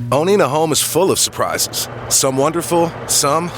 Owning a home is full of surprises. Some wonderful, some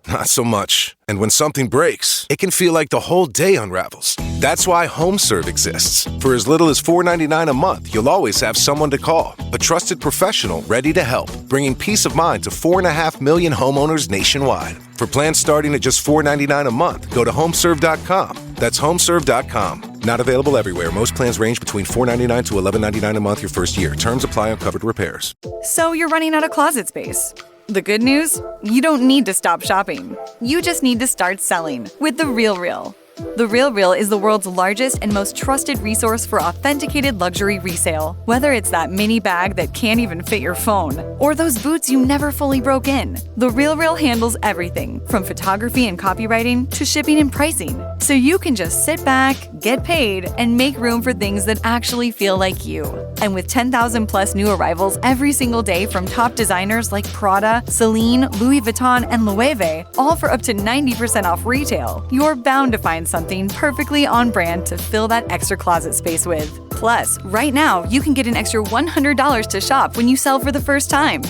not so much. And when something breaks, it can feel like the whole day unravels. That's why HomeServe exists. For as little as $4.99 a month, you'll always have someone to call. A trusted professional ready to help, bringing peace of mind to 4.5 million homeowners nationwide. For plans starting at just $4.99 a month, go to homeserve.com. That's homeserve.com. Not available everywhere. Most plans range between $4.99 to $11.99 a month your first year. Terms apply on covered repairs. So you're running out of closet space. The good news? You don't need to stop shopping. You just need to start selling with The RealReal. The RealReal is the world's largest and most trusted resource for authenticated luxury resale. Whether it's that mini bag that can't even fit your phone, or those boots you never fully broke in, The RealReal handles everything from photography and copywriting to shipping and pricing. So you can just sit back, get paid, and make room for things that actually feel like you. And with 10,000 plus new arrivals every single day from top designers like Prada, Celine, Louis Vuitton, and Loewe, all for up to 90% off retail, you're bound to find something perfectly on brand to fill that extra closet space with. Plus, right now, you can get an extra $100 to shop when you sell for the first time.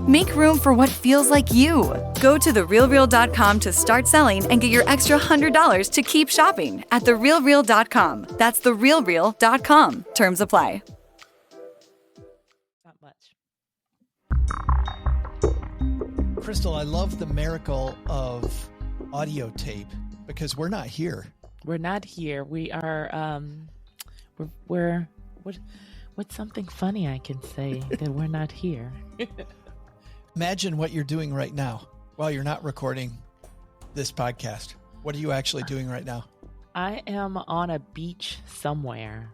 Make room for what feels like you. Go to therealreal.com to start selling and get your extra $100 to keep shopping at therealreal.com. That's therealreal.com. Terms apply. Not much. Crystal, I love the miracle of audio tape because we're not here. We're not here. We are, what's something funny I can say that we're not here? Imagine what you're doing right now while you're not recording this podcast. What are you actually doing right now? I am on a beach somewhere.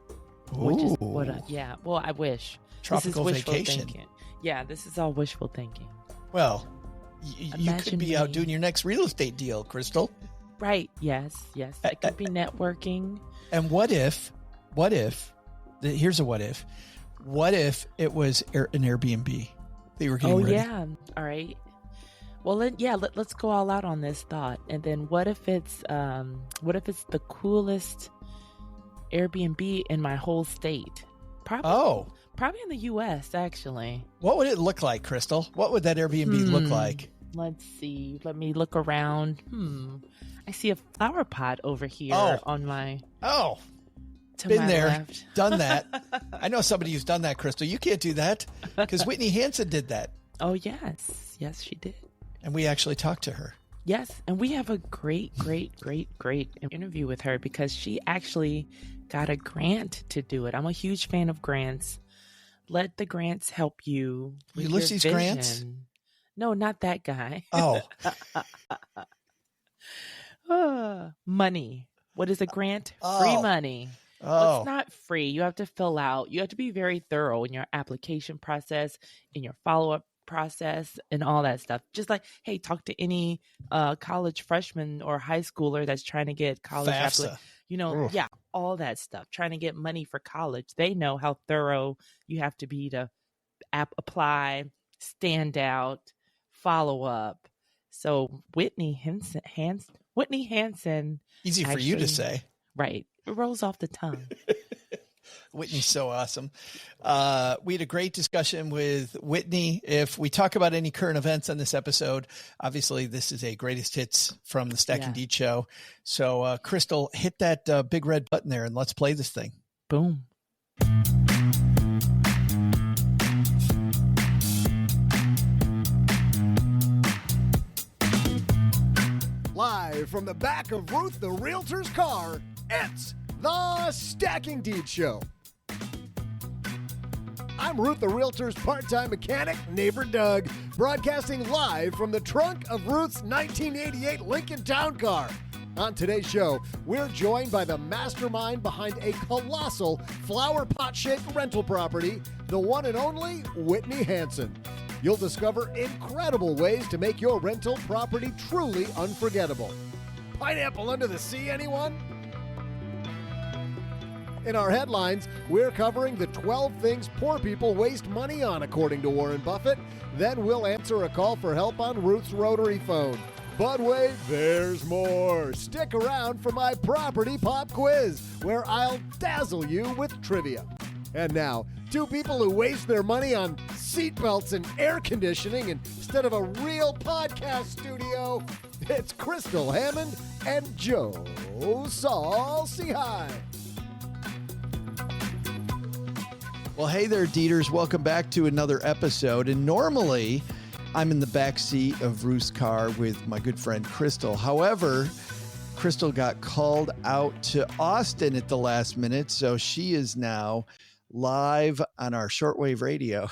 Ooh. Which is yeah. Well, I wish. Tropical this is wishful vacation. Thinking. Yeah, this is all wishful thinking. Well, you could be out doing your next real estate deal, Crystal. Right. Yes. I could be networking. And what if, here's a what if it was an Airbnb that you were getting ready? Yeah. All right. Well, let's go all out on this thought. And then what if it's the coolest Airbnb in my whole state? Probably in the U.S., actually. What would it look like, Crystal? What would that Airbnb look like? Let's see. Let me look around. I see a flower pot over here on my... Oh, to been my there, left. done that. I know somebody who's done that, Crystal. You can't do that because Whitney Hansen did that. Oh, yes. Yes, she did. And we actually talked to her. Yes, and we have a great interview with her because she actually got a grant to do it. I'm a huge fan of grants. Let the grants help you with Ulysses your Grants? vision. No, not that guy. Oh. Money. What is a grant? Oh. Free money. Oh. Well, it's not free. You have to fill out. You have to be very thorough in your application process, in your follow-up process, and all that stuff. Just like, hey, talk to any college freshman or high schooler that's trying to get college. FAFSA. Yeah, all that stuff. Trying to get money for college. They know how thorough you have to be to apply, stand out, follow up. So Whitney Hansen. Easy for you to say. Right. It rolls off the tongue. Whitney's so awesome. We had a great discussion with Whitney. If we talk about any current events on this episode, obviously this is a greatest hits from the Stack and Deed show. So Crystal, hit that big red button there and let's play this thing. Boom. Live from the back of Ruth the Realtor's car, it's the Stacking Deed Show. I'm Ruth the Realtor's part-time mechanic, neighbor Doug, broadcasting live from the trunk of Ruth's 1988 Lincoln Town Car. On today's show, we're joined by the mastermind behind a colossal flower pot shake rental property, the one and only Whitney Hansen. You'll discover incredible ways to make your rental property truly unforgettable. Pineapple under the sea, anyone? In our headlines, we're covering the 12 things poor people waste money on, according to Warren Buffett. Then we'll answer a call for help on Ruth's rotary phone. But wait, there's more. Stick around for my property pop quiz, where I'll dazzle you with trivia. And now, two people who waste their money on seatbelts and air conditioning instead of a real podcast studio. It's Crystal Hammond and Joe Saul-Sehy. Well, hey there, Dieters. Welcome back to another episode. And normally, I'm in the back seat of Ruth's car with my good friend Crystal. However, Crystal got called out to Austin at the last minute, so she is now live on our shortwave radio.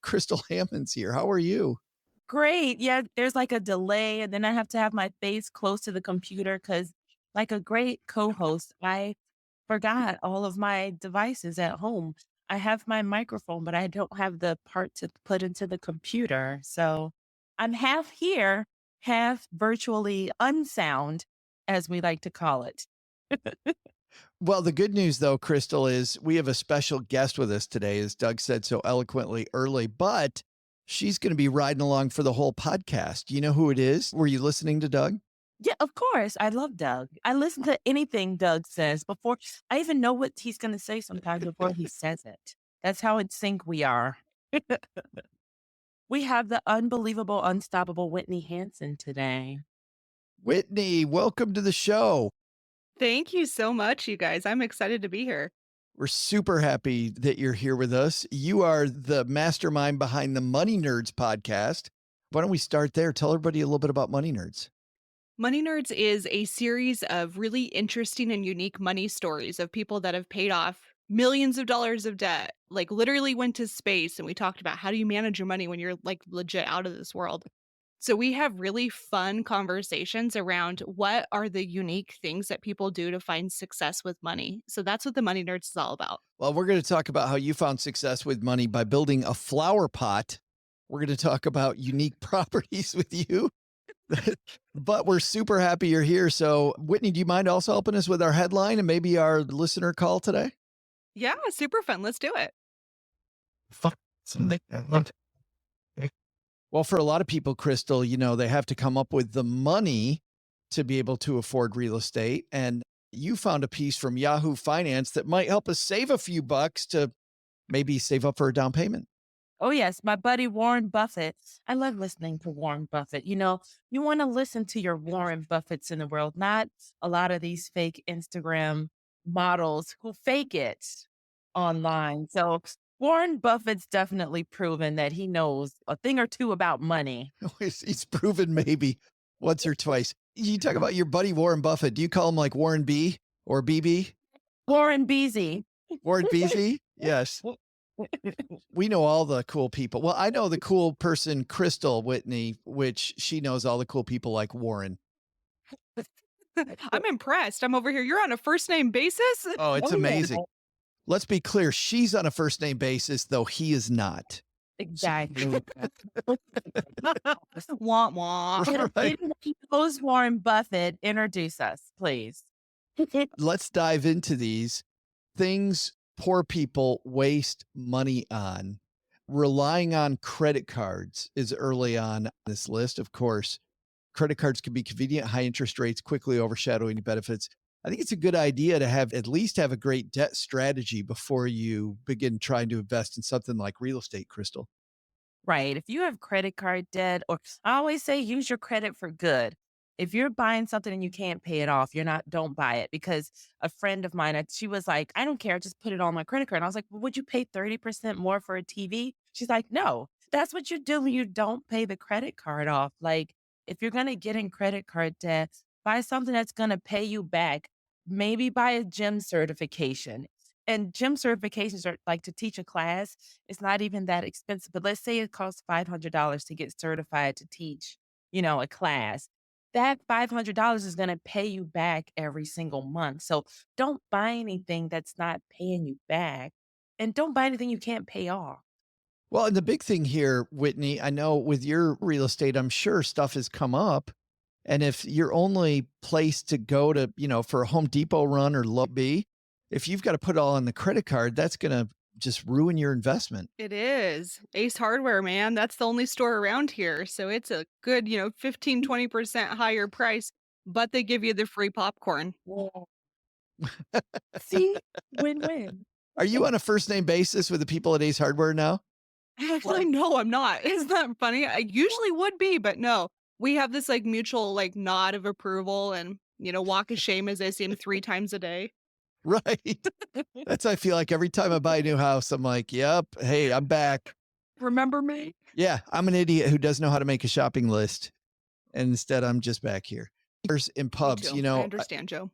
Crystal Hammond's here. How are you? Great. Yeah, there's like a delay, and then I have to have my face close to the computer because, like a great co-host, I forgot all of my devices at home. I have my microphone, but I don't have the part to put into the computer. So I'm half here, half virtually unsound, as we like to call it. Well, the good news, though, Crystal, is we have a special guest with us today, as Doug said so eloquently early, but she's going to be riding along for the whole podcast. You know who it is? Were you listening to Doug? Yeah, of course. I love Doug. I listen to anything Doug says before I even know what he's going to say sometimes before he says it. That's how in sync we are. We have the unbelievable, unstoppable Whitney Hansen today. Whitney, welcome to the show. Thank you so much, you guys. I'm excited to be here. We're super happy that you're here with us. You are the mastermind behind the Money Nerds podcast. Why don't we start there? Tell everybody a little bit about Money Nerds. Money Nerds is a series of really interesting and unique money stories of people that have paid off millions of dollars of debt, like literally went to space. And we talked about how do you manage your money when you're like legit out of this world. So we have really fun conversations around what are the unique things that people do to find success with money. So that's what the Money Nerds is all about. Well, we're going to talk about how you found success with money by building a flower pot. We're going to talk about unique properties with you. But we're super happy you're here. So, Whitney, do you mind also helping us with our headline and maybe our listener call today? Yeah, super fun. Let's do it. Well, for a lot of people, Crystal, you know, they have to come up with the money to be able to afford real estate. And you found a piece from Yahoo Finance that might help us save a few bucks to maybe save up for a down payment. Oh, yes. My buddy Warren Buffett. I love listening to Warren Buffett. You know, you want to listen to your Warren Buffetts in the world, not a lot of these fake Instagram models who fake it online. So Warren Buffett's definitely proven that he knows a thing or two about money. He's proven maybe once or twice. You talk about your buddy Warren Buffett. Do you call him like Warren B or BB? Warren Beasy. Warren Beasy? Yes. We know all the cool people. Well, I know the cool person, Crystal Whitney, which she knows all the cool people like Warren. I'm impressed. I'm over here. You're on a first name basis? Oh, it's amazing. Let's be clear. She's on a first name basis, though he is not. Exactly. Wah, wah. Right. Who's Warren Buffett? Introduce us, please. Let's dive into these things poor people waste money on. Relying on credit cards is early on this list. Of course, credit cards can be convenient, high interest rates, quickly overshadowing benefits. I think it's a good idea to at least have a great debt strategy before you begin trying to invest in something like real estate, Crystal. Right. If you have credit card debt, or I always say use your credit for good. If you're buying something and you can't pay it off, don't buy it. Because a friend of mine, she was like, I don't care, just put it on my credit card. And I was like, well, would you pay 30% more for a TV? She's like, no, that's what you do when you don't pay the credit card off. Like, if you're going to get in credit card debt, buy something that's going to pay you back. Maybe buy a gym certification. And gym certifications are like to teach a class. It's not even that expensive. But let's say it costs $500 to get certified to teach, a class. That $500 is going to pay you back every single month. So don't buy anything that's not paying you back. And don't buy anything you can't pay off. Well, and the big thing here, Whitney, I know with your real estate, I'm sure stuff has come up. And if your only place to go to, for a Home Depot run or Lowe's, if you've got to put it all on the credit card, that's going to just ruin your investment. It is. Ace Hardware, man. That's the only store around here. So it's a good, 15, 20% higher price, but they give you the free popcorn. See, win-win. Are you on a first name basis with the people at Ace Hardware now? Actually, no, I'm not. Isn't that funny? I usually would be, but no. We have this like mutual like nod of approval and walk of shame as I see him 3 times a day. Right. That's, I feel like every time I buy a new house, I'm like, yep, hey, I'm back. Remember me? Yeah, I'm an idiot who doesn't know how to make a shopping list. And instead, I'm just back here. In Me pubs, too. I understand, Joe.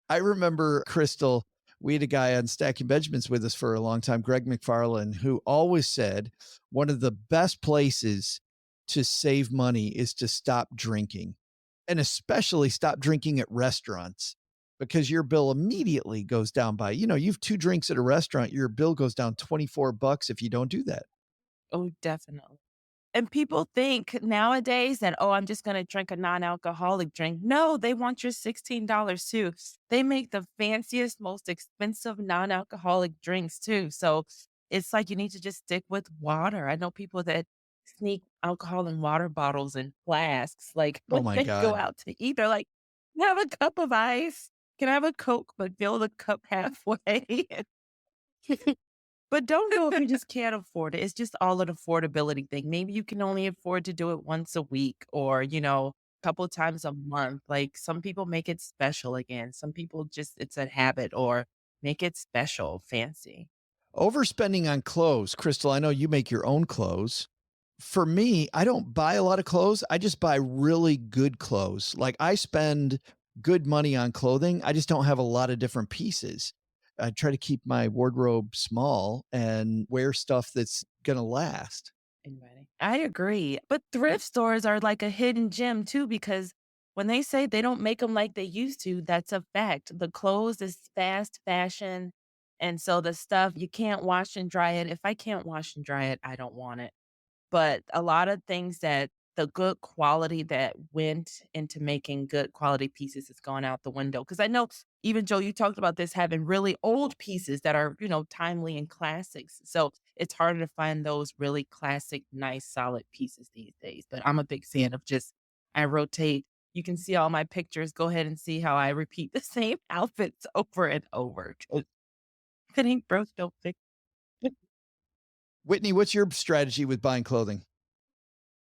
I remember, Crystal, we had a guy on Stacking Benjamins with us for a long time, Greg McFarland, who always said one of the best places to save money is to stop drinking, and especially stop drinking at restaurants, because your bill immediately goes down by, you've 2 drinks at a restaurant, your bill goes down $24 if you don't do that. Oh, definitely. And people think nowadays that, oh, I'm just going to drink a non-alcoholic drink. No, they want your $16 too. They make the fanciest, most expensive non-alcoholic drinks too. So it's like you need to just stick with water. I know people that sneak alcohol in water bottles and flasks. Like Oh when my they go God. out to eat, they're like, "Can I have a cup of ice? Can I have a Coke, but fill the cup halfway?" But don't go if you just can't afford it. It's just all an affordability thing. Maybe you can only afford to do it once a week or, a couple of times a month. Like some people make it special again. Some people just, it's a habit or make it special, fancy. Overspending on clothes. Crystal, I know you make your own clothes. For me, I don't buy a lot of clothes. I just buy really good clothes. Like I spend good money on clothing. I just don't have a lot of different pieces. I try to keep my wardrobe small and wear stuff that's going to last. I agree. But thrift stores are like a hidden gem too, because when they say they don't make them like they used to, that's a fact. The clothes is fast fashion. And so the stuff, you can't wash and dry it. If I can't wash and dry it, I don't want it. But a lot of things that the good quality that went into making good quality pieces has gone out the window. Because I know even Joe, you talked about this having really old pieces that are, timely and classics. So it's harder to find those really classic, nice, solid pieces these days. But I'm a big fan of just, I rotate. You can see all my pictures. Go ahead and see how I repeat the same outfits over and over. 'Cause if it ain't broke, don't fix it. Whitney, what's your strategy with buying clothing?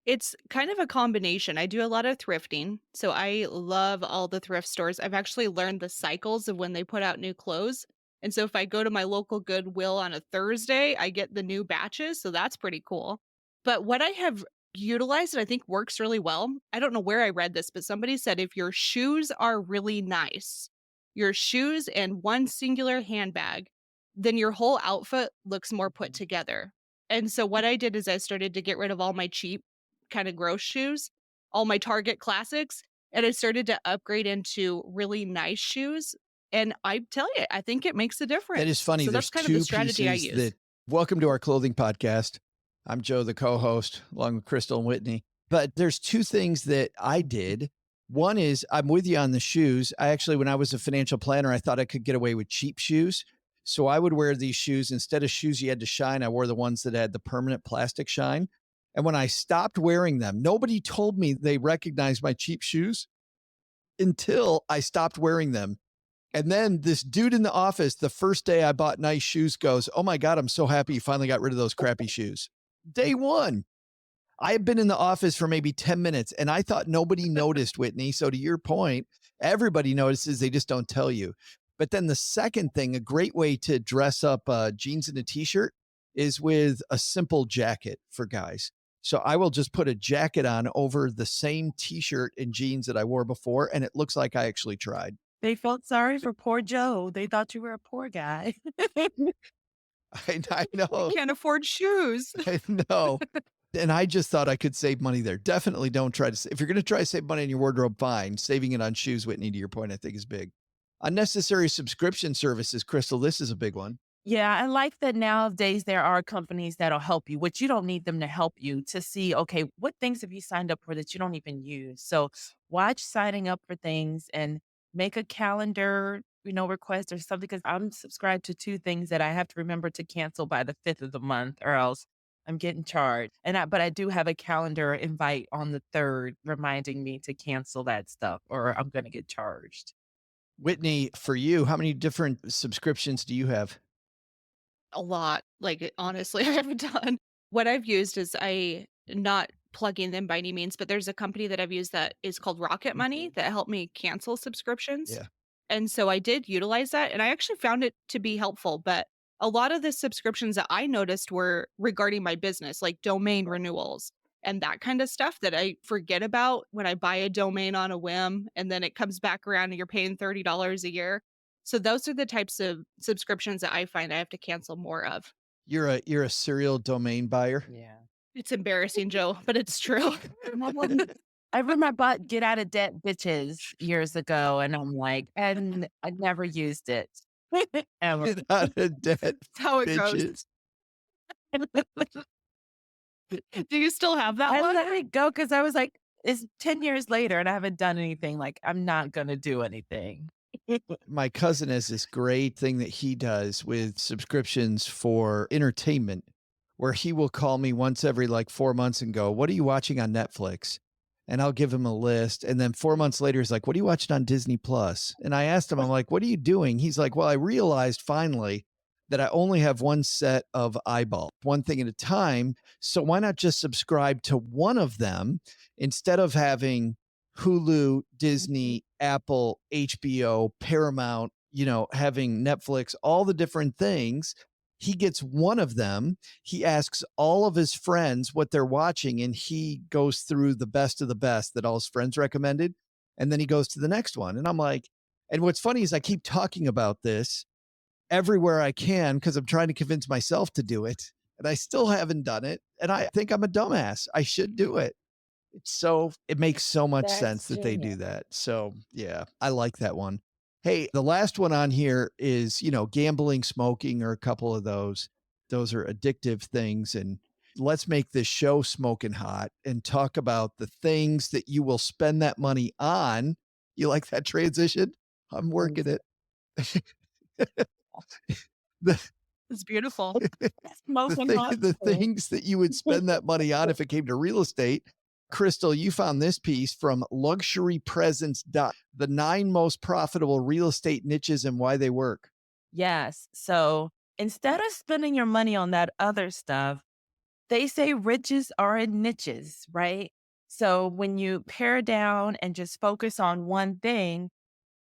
It's kind of a combination. I do a lot of thrifting, so I love all the thrift stores. I've actually learned the cycles of when they put out new clothes. And so if I go to my local Goodwill on a Thursday, I get the new batches, so that's pretty cool. But what I have utilized and I think works really well, I don't know where I read this, but somebody said if your shoes are really nice, your shoes and one singular handbag, then your whole outfit looks more put together. And so what I did is I started to get rid of all my cheap kind of gross shoes, all my Target classics, and I started to upgrade into really nice shoes. And I tell you, I think it makes a difference. That is funny. So There's that's kind of the two strategy I pieces use. that, welcome to our clothing podcast. I'm Joe, the co-host, along with Crystal and Whitney. But there's 2 things that I did. One is I'm with you on the shoes. I actually, when I was a financial planner, I thought I could get away with cheap shoes. So I would wear these shoes. Instead of shoes you had to shine, I wore the ones that had the permanent plastic shine. And when I stopped wearing them, nobody told me they recognized my cheap shoes until I stopped wearing them. And then this dude in the office, the first day I bought nice shoes, goes, "Oh my God, I'm so happy you finally got rid of those crappy shoes." Day one. I have been in the office for maybe 10 minutes and I thought nobody noticed, Whitney. So to your point, everybody notices, they just don't tell you. But then the second thing, a great way to dress up jeans and a t-shirt is with a simple jacket for guys. So I will just put a jacket on over the same t-shirt and jeans that I wore before, and it looks like I actually tried. They felt sorry for poor Joe. They thought you were a poor guy. I know. Can't afford shoes. I know. And I just thought I could save money there. Definitely don't try to, if you're going to try to save money in your wardrobe, fine. Saving it on shoes, Whitney, to your point, I think is big. Unnecessary subscription services, Crystal, this is a big one. Yeah, I like that nowadays there are companies that'll help you, which you don't need them to help you to see, okay, what things have you signed up for that you don't even use? So watch signing up for things and make a calendar, request or something, because I'm subscribed to 2 things that I have to remember to cancel by the 5th of the month or else I'm getting charged. But I do have a calendar invite on the 3rd reminding me to cancel that stuff or I'm going to get charged. Whitney, for you, how many different subscriptions do you have? A lot. Honestly, I haven't done. What I've used is not plugging them by any means, but there's a company that I've used that is called Rocket Money that helped me cancel subscriptions. Yeah. And so I did utilize that and I actually found it to be helpful. But a lot of the subscriptions that I noticed were regarding my business, like domain renewals and that kind of stuff that I forget about when I buy a domain on a whim and then it comes back around and you're paying $30 a year. So those are the types of subscriptions that I find I have to cancel more of. You're a serial domain buyer. Yeah. It's embarrassing, Joe, but it's true. I remember I bought Get Out of Debt Bitches years ago, and I'm like, and I never used it. Ever. Get out of debt, That's how it bitches. goes. Do you still have that I one? let it go because I was like, it's 10 years later and I haven't done anything. Like, I'm not going to do anything. My cousin has this great thing that he does with subscriptions for entertainment, where he will call me once every like 4 months and go, "What are you watching on Netflix?" And I'll give him a list. And then 4 months later, he's like, "What are you watching on Disney Plus?" And I asked him, I'm like, "What are you doing?" He's like, "Well, I realized finally that I only have one set of eyeballs, one thing at a time. So why not just subscribe to one of them instead of having Hulu, Disney, Apple, HBO, Paramount, having Netflix, all the different things." He gets one of them. He asks all of his friends what they're watching, and he goes through the best of the best that all his friends recommended. And then he goes to the next one. And I'm like, and what's funny is I keep talking about this everywhere I can because I'm trying to convince myself to do it. And I still haven't done it. And I think I'm a dumbass. I should do it. It makes so much That's sense that they do genius. that. So yeah, I like that one. Hey, the last one on here is, gambling, smoking, or a couple of those. Those are addictive things. And let's make this show smoking hot and talk about the things that you will spend that money on. You like that transition? I'm working it. the, It's beautiful. the things that you would spend that money on if it came to real estate. Crystal, you found this piece from Luxury Presence. The 9 most profitable real estate niches and why they work. Yes. So instead of spending your money on that other stuff, they say riches are in niches, right? So when you pare down and just focus on one thing,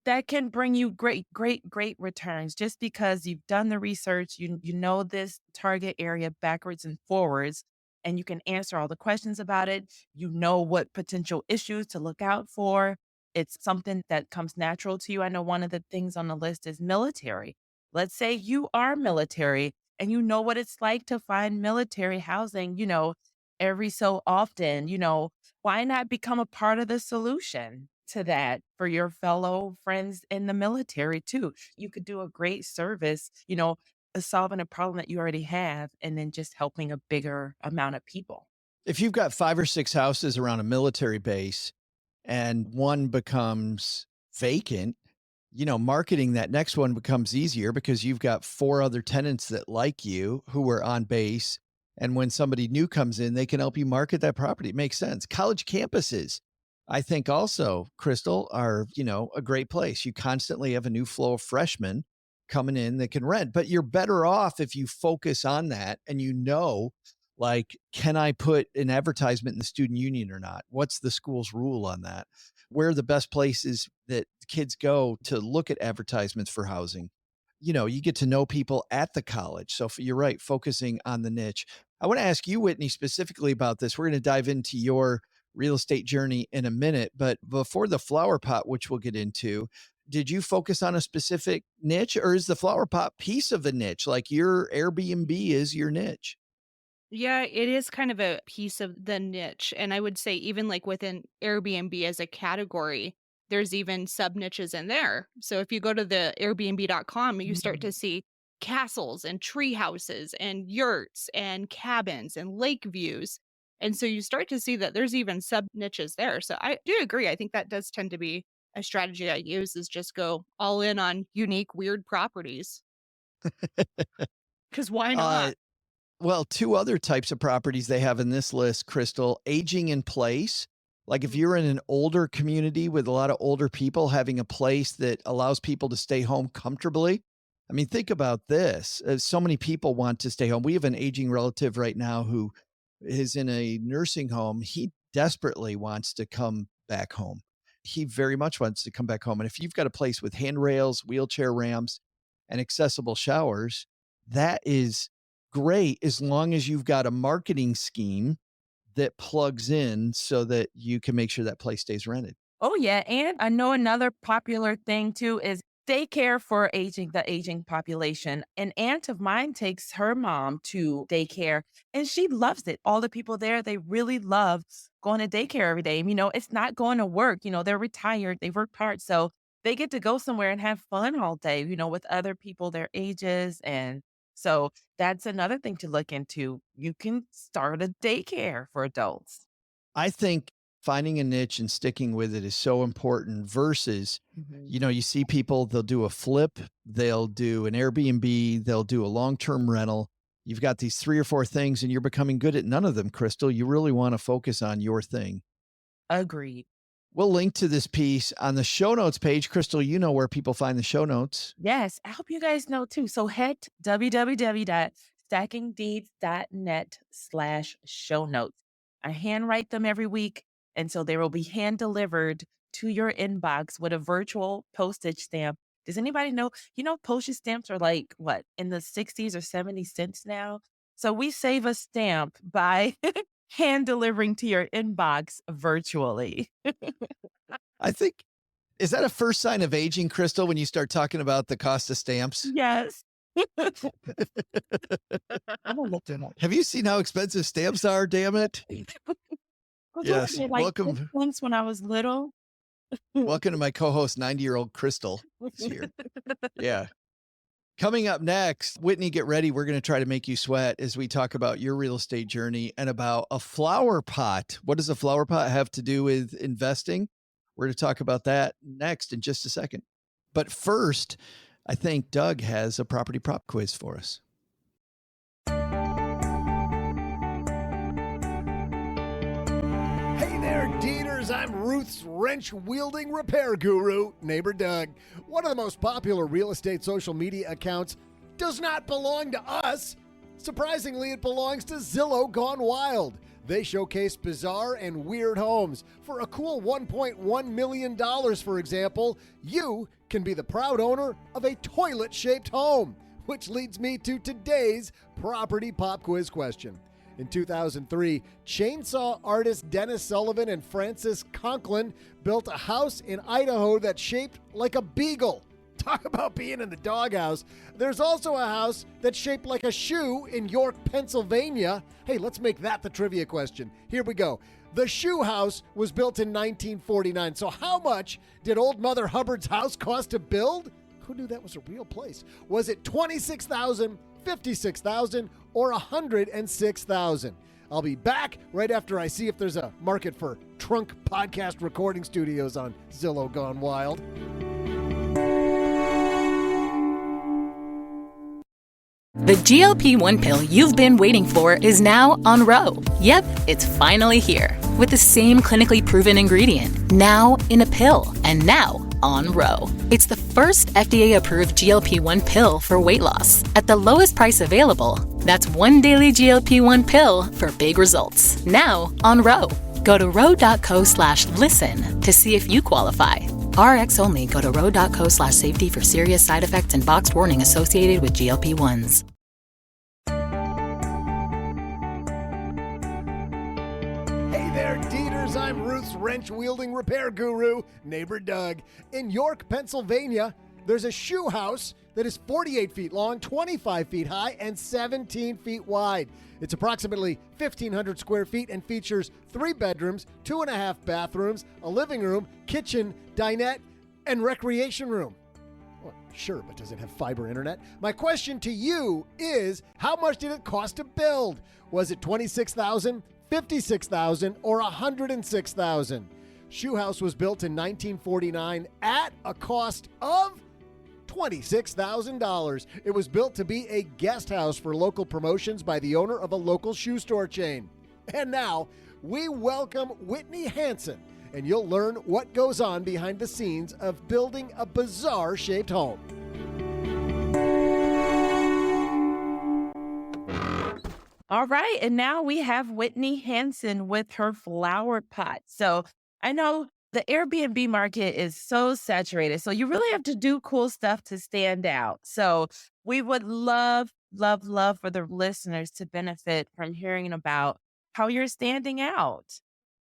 that can bring you great, great, great returns just because you've done the research, you know this target area backwards and forwards, and you can answer all the questions about it. You know what potential issues to look out for. It's something that comes natural to you. I know one of the things on the list is military. Let's say you are military and you know what it's like to find military housing, every so often, why not become a part of the solution to that for your fellow friends in the military too? You could do a great service, solving a problem that you already have and then just helping a bigger amount of people. If you've got 5 or 6 houses around a military base and one becomes vacant, marketing that next one becomes easier because you've got 4 other tenants that like you who are on base. And when somebody new comes in, they can help you market that property. It makes sense. College campuses, I think also, Crystal, are, a great place. You constantly have a new flow of freshmen coming in that can rent, but you're better off if you focus on that and like, can I put an advertisement in the student union or not? What's the school's rule on that? Where are the best places that kids go to look at advertisements for housing? You get to know people at the college. So you're right, focusing on the niche. I want to ask you, Whitney, specifically about this. We're going to dive into your real estate journey in a minute, but before the flower pot, which we'll get into, did you focus on a specific niche, or is the flower pot piece of a niche? Like your Airbnb is your niche? Yeah, it is kind of a piece of the niche. And I would say, even like within Airbnb as a category, there's even sub niches in there. So if you go to the Airbnb.com, you start to see castles and tree houses and yurts and cabins and lake views. And so you start to see that there's even sub niches there. So I do agree. I think that does tend to be a strategy I use, is just go all in on unique, weird properties. Because why Uh, not? well, 2 other types of properties they have in this list, Crystal: aging in place. Like if you're in an older community with a lot of older people, having a place that allows people to stay home comfortably. I mean, think about this. So many people want to stay home. We have an aging relative right now who is in a nursing home. He desperately wants to come back home. He very much wants to come back home. And if you've got a place with handrails, wheelchair ramps, and accessible showers, that is great as long as you've got a marketing scheme that plugs in so that you can make sure that place stays rented. Oh, yeah. And I know another popular thing too is daycare for the aging population. An aunt of mine takes her mom to daycare and she loves it. All the people there, they really love going to daycare every day. It's not going to work. They're retired, they've worked hard. So they get to go somewhere and have fun all day, with other people their ages. And so that's another thing to look into. You can start a daycare for adults. I think finding a niche and sticking with it is so important versus, you see people, they'll do a flip, they'll do an Airbnb, they'll do a long-term rental. You've got these 3 or 4 things and you're becoming good at none of them, Crystal. You really want to focus on your thing. Agreed. We'll link to this piece on the show notes page. Crystal, you know where people find the show notes. Yes, I hope you guys know too. So head to www.stackingdeeds.net/show notes. I handwrite them every week. And so they will be hand delivered to your inbox with a virtual postage stamp. Does anybody know, postage stamps are like what, in the 60s or 70 cents now? So we save a stamp by hand delivering to your inbox virtually. I think, is that a first sign of aging, Crystal, when you start talking about the cost of stamps? Yes. I'm gonna look them up. Have you seen how expensive stamps are? Damn it. Yes. Welcome. Once when I was little. Welcome to my co-host, 90-year-old Crystal. Is here. Yeah. Coming up next, Whitney, get ready. We're going to try to make you sweat as we talk about your real estate journey and about a flower pot. What does a flower pot have to do with investing? We're going to talk about that next in just a second. But first, I think Doug has a property prop quiz for us. Hey there, Deeders. I'm Ruth's wrench-wielding repair guru, Neighbor Doug. One of the most popular real estate social media accounts does not belong to us. Surprisingly, it belongs to Zillow Gone Wild. They showcase bizarre and weird homes. For a cool $1.1 million, for example, you can be the proud owner of a toilet-shaped home, which leads me to today's property pop quiz question. In 2003, chainsaw artist Dennis Sullivan and Francis Conklin built a house in Idaho that's shaped like a beagle. Talk about being in the doghouse. There's also a house that's shaped like a shoe in York, Pennsylvania. Hey, let's make that the trivia question. Here we go. The shoe house was built in 1949. So how much did Old Mother Hubbard's house cost to build? Who knew that was a real place? Was it $26,000, $56,000, or $106,000? I'll be back right after I see if there's a market for trunk podcast recording studios on Zillow Gone Wild. The GLP-1 pill you've been waiting for is now on Ro. Yep, it's finally here. With the same clinically proven ingredient, now in a pill, and now on Ro. It's the first FDA-approved GLP-1 pill for weight loss at the lowest price available. That's one daily GLP-1 pill for big results. Now on Ro. Go to ro.co/listen to see if you qualify. RX only. Go to ro.co/safety for serious side effects and boxed warning associated with GLP-1s. Hey there, Deeders. I'm Ruth's wrench-wielding repair guru, Neighbor Doug. In York, Pennsylvania, there's a shoe house that is 48 feet long, 25 feet high, and 17 feet wide. It's approximately 1,500 square feet and features 3 bedrooms, 2.5 bathrooms, a living room, kitchen, dinette, and recreation room. Well, sure, but does it have fiber internet? My question to you is, how much did it cost to build? Was it $26,000, $56,000, or $106,000? Shoe house was built in 1949 at a cost of $26,000. It was built to be a guest house for local promotions by the owner of a local shoe store chain. And now, we welcome Whitney Hansen, and you'll learn what goes on behind the scenes of building a bizarre-shaped home. All right. And now we have Whitney Hansen with her flower pot. So I know the Airbnb market is so saturated. So you really have to do cool stuff to stand out. So we would love, love, love for the listeners to benefit from hearing about how you're standing out.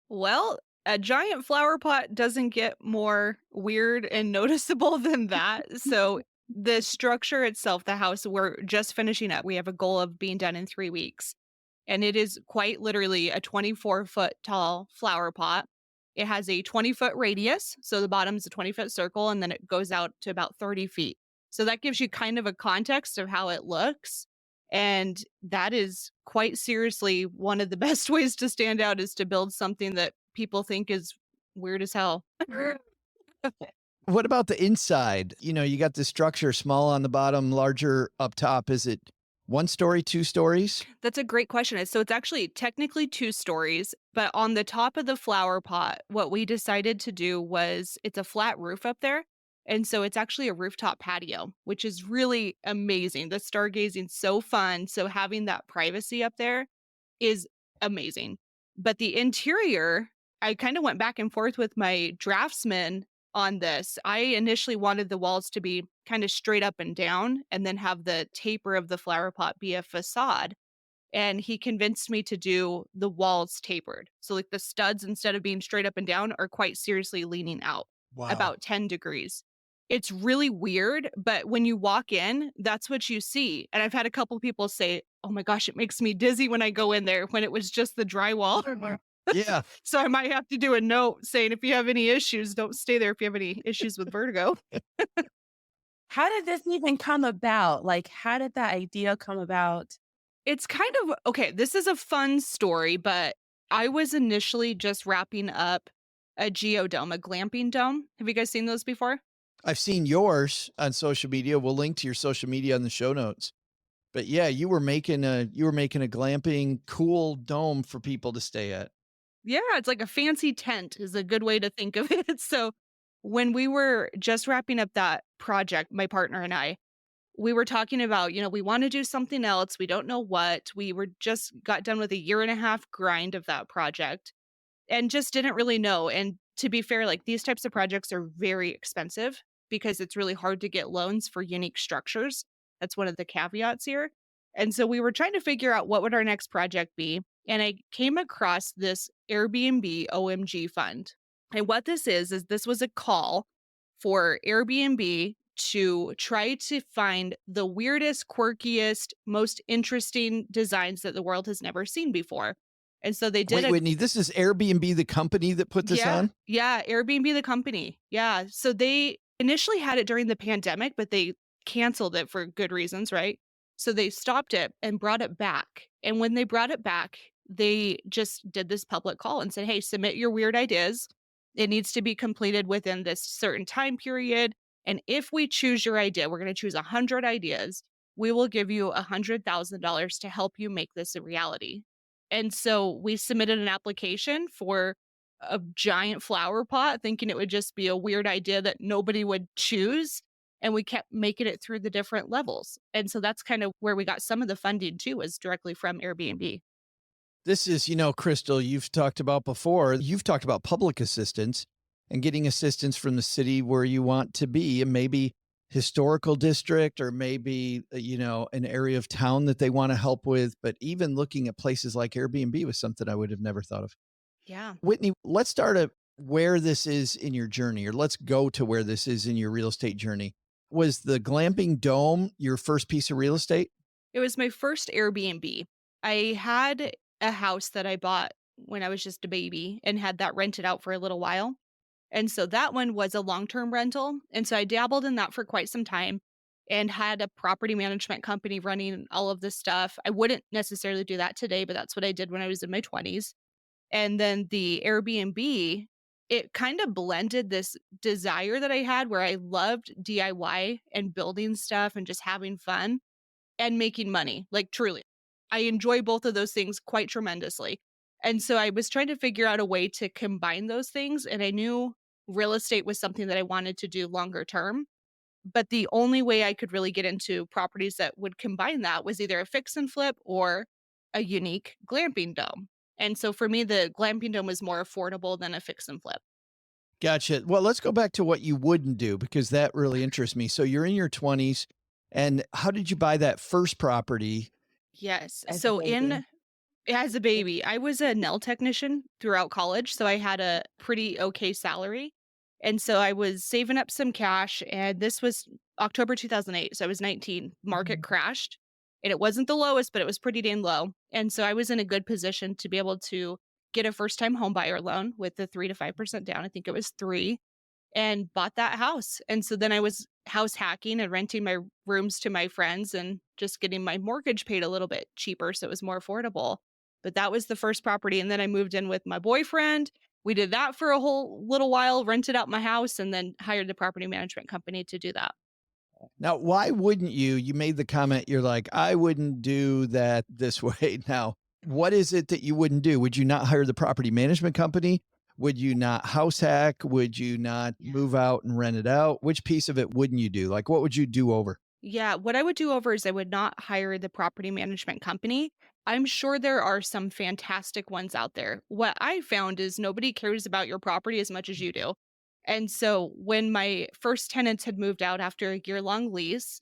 Well, a giant flower pot doesn't get more weird and noticeable than that. So the structure itself, the house, we're just finishing up. We have a goal of being done in 3 weeks. And it is quite literally a 24-foot tall flower pot. It has a 20-foot radius. So the bottom's a 20-foot circle, and then it goes out to about 30 feet. So that gives you kind of a context of how it looks. And that is quite seriously one of the best ways to stand out, is to build something that people think is weird as hell. What about the inside? You got the structure, small on the bottom, larger up top. Is it 1 story, 2 stories? That's a great question. So it's actually technically 2 stories, but on the top of the flower pot, what we decided to do was, it's a flat roof up there. And so it's actually a rooftop patio, which is really amazing. The stargazing's so fun. So having that privacy up there is amazing. But the interior, I kind of went back and forth with my draftsman on this. I initially wanted the walls to be kind of straight up and down, and then have the taper of the flower pot be a facade. And he convinced me to do the walls tapered. So, like, the studs, instead of being straight up and down, are quite seriously leaning out about 10 degrees. It's really weird, but when you walk in, that's what you see. And I've had a couple people say, "Oh my gosh, it makes me dizzy when I go in there," when it was just the drywall. Yeah. So I might have to do a note saying, if you have any issues, don't stay there if you have any issues with vertigo. How did this even come about? Like, how did that idea come about? It's kind of okay. This is a fun story, but I was initially just wrapping up a geodome, a glamping dome. Have you guys seen those before? I've seen yours on social media. We'll link to your social media in the show notes. But yeah, you were making a glamping cool dome for people to stay at. Yeah, it's like a fancy tent is a good way to think of it. So when we were just wrapping up that project, my partner and I, we were talking about, we want to do something else. We don't know what. We were just got done with a 1.5 year grind of that project and just didn't really know. And to be fair, like, these types of projects are very expensive because it's really hard to get loans for unique structures. That's one of the caveats here. And so we were trying to figure out what would our next project be. And I came across this Airbnb OMG fund. And what this is this was a call for Airbnb to try to find the weirdest, quirkiest, most interesting designs that the world has never seen before. And so they did. Wait, Whitney, this is Airbnb, the company that put this on? Yeah, Airbnb, the company. Yeah. So they initially had it during the pandemic, but they canceled it for good reasons, right? So they stopped it and brought it back. And when they brought it back, they just did this public call and said, hey, submit your weird ideas. It needs to be completed within this certain time period. And if we choose your idea, we're going to choose 100 ideas. We will give you $100,000 to help you make this a reality. And so we submitted an application for a giant flower pot, thinking it would just be a weird idea that nobody would choose. And we kept making it through the different levels. And so that's kind of where we got some of the funding too, was directly from Airbnb. This is, Crystal, you've talked about before. You've talked about public assistance and getting assistance from the city where you want to be, and maybe historical district, or maybe, an area of town that they want to help with. But even looking at places like Airbnb was something I would have never thought of. Yeah. Whitney, let's start at where this is in your journey, or let's go to where this is in your real estate journey. Was the glamping dome your first piece of real estate? It was my first Airbnb. I had a house that I bought when I was just a baby and had that rented out for a little while. And so that one was a long-term rental. And so I dabbled in that for quite some time and had a property management company running all of this stuff. I wouldn't necessarily do that today, but that's what I did when I was in my 20s. And then the Airbnb, it kind of blended this desire that I had where I loved DIY and building stuff and just having fun and making money, like truly. I enjoy both of those things quite tremendously. And so I was trying to figure out a way to combine those things. And I knew real estate was something that I wanted to do longer term. But the only way I could really get into properties that would combine that was either a fix and flip or a unique glamping dome. And so for me, the glamping dome was more affordable than a fix and flip. Gotcha. Well, let's go back to what you wouldn't do because that really interests me. So you're in your 20s, and how did you buy that first property? Yes. As a So baby. as a baby, I was a nail technician throughout college, so I had a pretty okay salary. And so I was saving up some cash, and this was October 2008, so I was 19. Market Mhm. crashed, and it wasn't the lowest, but it was pretty dang low. And so I was in a good position to be able to get a first-time home buyer loan with the 3 to 5% down. I think it was 3, and bought that house. And so then I was house hacking and renting my rooms to my friends and just getting my mortgage paid a little bit cheaper so it was more affordable. But that was the first property. And then I moved in with my boyfriend. We did that for a whole little while, rented out my house, and then hired the property management company to do that. Now, why wouldn't you? You made the comment, you're like, I wouldn't do that this way. Now, what is it that you wouldn't do? Would you not hire the property management company? Would you not house hack? Would you not move out and rent it out? Which piece of it wouldn't you do? Like, what would you do over? Yeah, what I would do over is I would not hire the property management company. I'm sure there are some fantastic ones out there. What I found is nobody cares about your property as much as you do. And so when my first tenants had moved out after a year-long lease,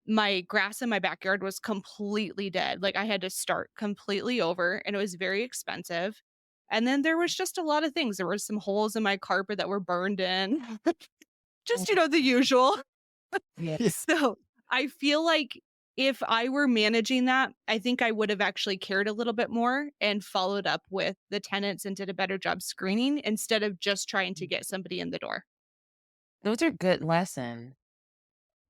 my grass in my backyard was completely dead. Like I had to start completely over and it was very expensive. And then there was just a lot of things. There were some holes in my carpet that were burned in. Just, the usual. Yeah. So I feel like if I were managing that, I think I would have actually cared a little bit more and followed up with the tenants and did a better job screening instead of just trying to get somebody in the door. Those are good lessons.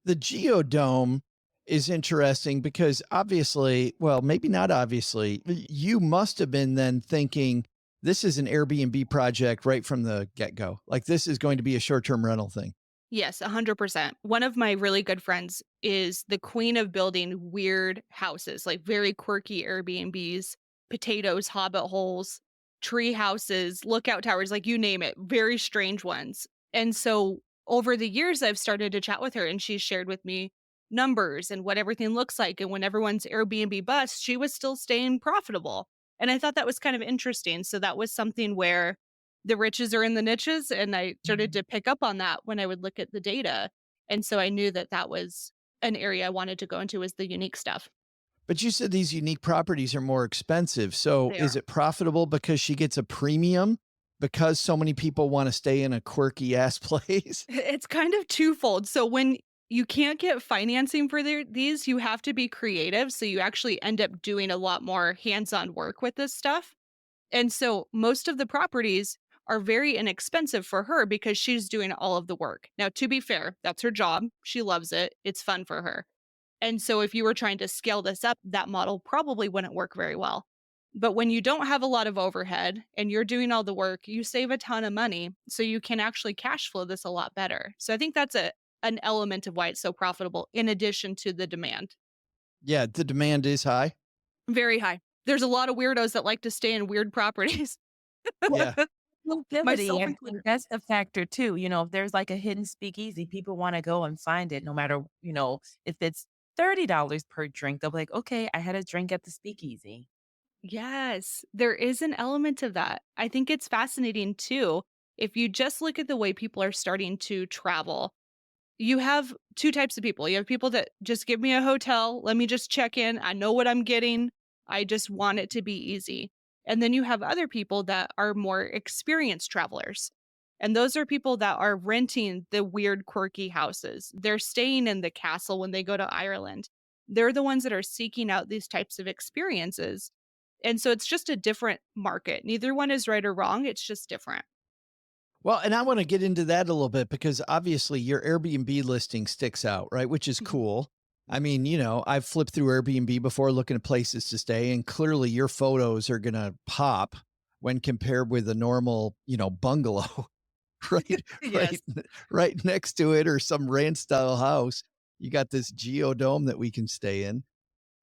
The geodome is interesting because obviously, well, maybe not obviously, you must have been then thinking this is an Airbnb project right from the get-go. Like this is going to be a short-term rental thing. Yes, 100%. One of my really good friends is the queen of building weird houses, like very quirky Airbnbs, potatoes, hobbit holes, tree houses, lookout towers, like you name it, very strange ones. And so over the years, I've started to chat with her and she's shared with me numbers and what everything looks like. And when everyone's Airbnb busts, she was still staying profitable. And I thought that was kind of interesting. So that was something where the riches are in the niches. And I started to pick up on that when I would look at the data. And so I knew that that was an area I wanted to go into was the unique stuff. But you said these unique properties are more expensive. So They is are. it profitable because she gets a premium because so many people want to stay in a quirky ass place? It's kind of twofold. So when you can't get financing for these, you have to be creative. So you actually end up doing a lot more hands-on work with this stuff. And so most of the properties are very inexpensive for her because she's doing all of the work. Now, to be fair, that's her job. She loves it. It's fun for her. And so if you were trying to scale this up, that model probably wouldn't work very well. But when you don't have a lot of overhead and you're doing all the work, you save a ton of money. So you can actually cash flow this a lot better. So I think that's an element of why it's so profitable in addition to the demand. Yeah, the demand is high. Very high. There's a lot of weirdos that like to stay in weird properties. Yeah. Longevity, Myself and included. that's a factor too. If there's like a hidden speakeasy, people want to go and find it no matter, if it's $30 per drink, they'll be like, okay, I had a drink at the speakeasy. Yes, there is an element of that. I think it's fascinating too. If you just look at the way people are starting to travel, you have two types of people. You have people that just give me a hotel, let me just check in, I know what I'm getting, I just want it to be easy. And then you have other people that are more experienced travelers. And those are people that are renting the weird, quirky houses. They're staying in the castle when they go to Ireland. They're the ones that are seeking out these types of experiences. And so it's just a different market. Neither one is right or wrong. It's just different. Well, and I want to get into that a little bit because obviously your Airbnb listing sticks out, right? Which is cool. I mean, I've flipped through Airbnb before looking at places to stay, and clearly your photos are going to pop when compared with a normal, bungalow, right? Yes. Right, right next to it or some ranch style house. You got this geodome that we can stay in.